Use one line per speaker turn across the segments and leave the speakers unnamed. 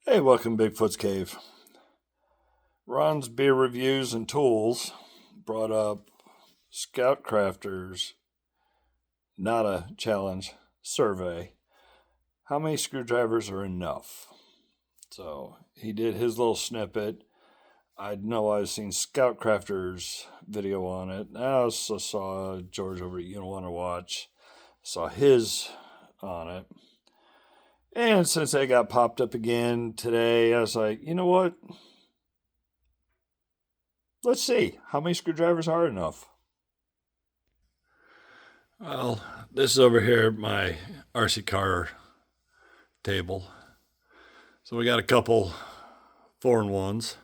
Hey, welcome Bigfoot's Cave. Ron's beer reviews and tools brought up Scout Crafters Not a Challenge survey. How many screwdrivers are enough? So he did his little snippet. I know I've seen Scout Crafters video on it. I also saw George over at You Don't Want to Watch. Saw his on it. And since they got popped up again today, I was like, you know what? Let's see how many screwdrivers are enough. Well, this is over here at my RC car table. So we got a couple 4-in-1s,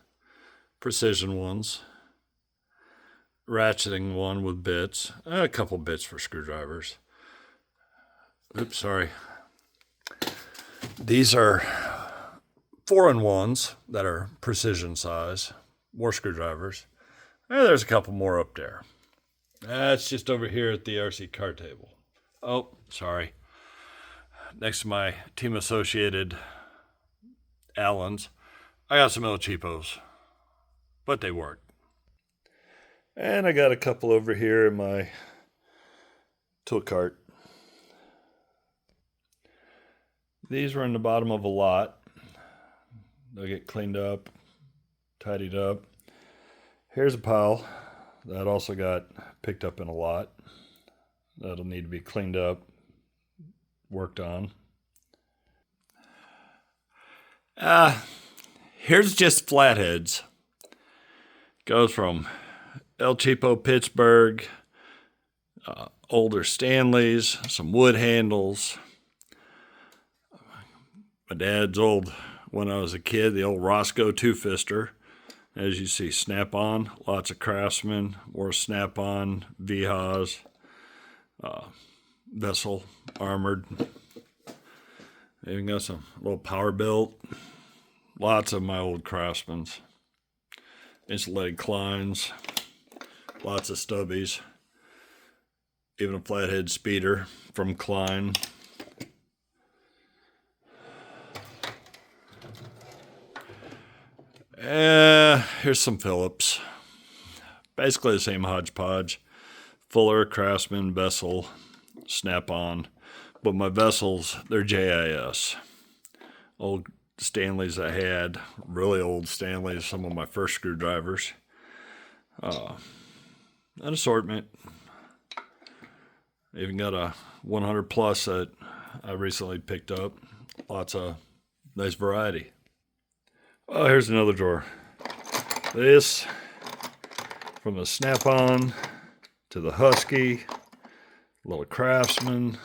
precision ones, ratcheting one with bits, a couple bits for screwdrivers. Oops, sorry. These are 4-in-1s that are precision size, more screwdrivers. There's a couple more up there. That's just over here at the RC car table. Oh, sorry. Next to my team associated Allens, I got some El Cheapos, but they work. And I got a couple over here in my tool cart. These were in the bottom of a lot. They'll get cleaned up, tidied up. Here's a pile that also got picked up in a lot. That'll need to be cleaned up, worked on. Here's just flatheads. Goes from El Cheapo Pittsburgh, older Stanleys, some wood handles. My dad's old, when I was a kid, the old Roscoe two-fister. As you see, Snap-on, lots of Craftsman, more Snap-on, Vihas, Vessel, armored. Even got some little power built. Lots of my old Craftsmans. Insulated Kleins, lots of stubbies. Even a flathead speeder from Klein. Here's some Phillips. Basically the same hodgepodge. Fuller, Craftsman, Vessel, Snap-on. But my Vessels, they're JIS. Old Stanleys I had. Really old Stanleys, some of my first screwdrivers. An assortment. Even got a 100 plus that I recently picked up. Lots of nice variety. Oh, here's another drawer. This, from the Snap-on to the Husky, a little Craftsman,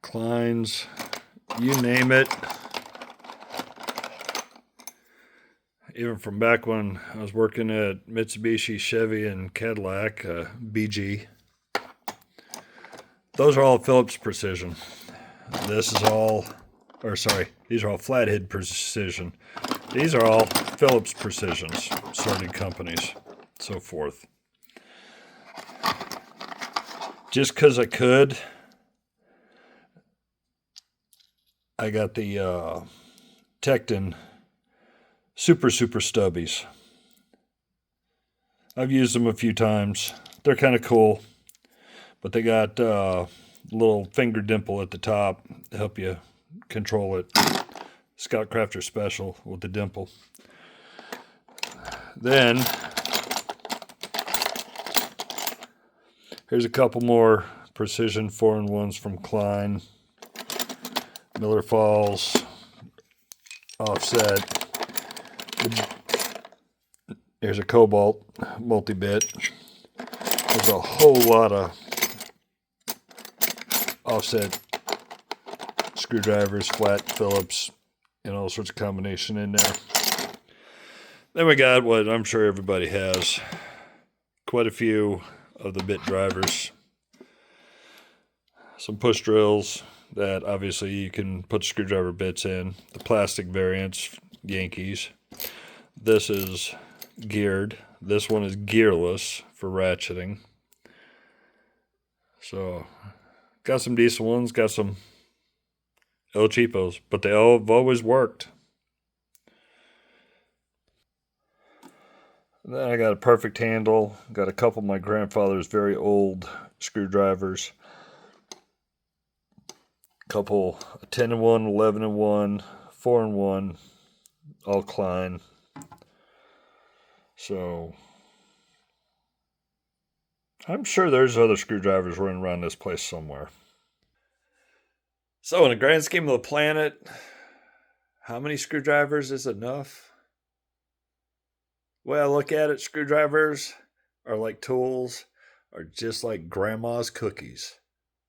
Kleins, you name it. Even from back when I was working at Mitsubishi, Chevy, and Cadillac, BG. Those are all Phillips Precision. These are all Flathead Precision. These are all Phillips Precisions, starting companies, so forth. Just because I could, I got the Tekton super stubbies. I've used them a few times. They're kind of cool, but they got little finger dimple at the top to help you control it. Scout Crafter Special with the dimple. Then here's a couple more precision 4-in-1s from Klein, Miller Falls, offset. Here's a Cobalt multi-bit. There's a whole lot of offset screwdrivers, flat Phillips, and all sorts of combination in there. Then we got what I'm sure everybody has. Quite a few of the bit drivers. Some push drills that obviously you can put screwdriver bits in. The plastic variants, Yankees. This is geared. This one is gearless for ratcheting. So Got some decent ones, got some El Cheapos, but they all have always worked. And then I got a perfect handle. Got a couple of my grandfather's very old screwdrivers. Couple 10 and 1, 11 and 1, 4 and 1, all Klein. So I'm sure there's other screwdrivers running around this place somewhere. So in the grand scheme of the planet, how many screwdrivers is enough? Well, look at it. Screwdrivers are like tools, are just like grandma's cookies.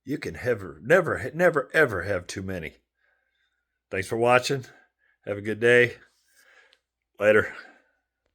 You can never, ever have too many. Thanks for watching. Have a good day. Later.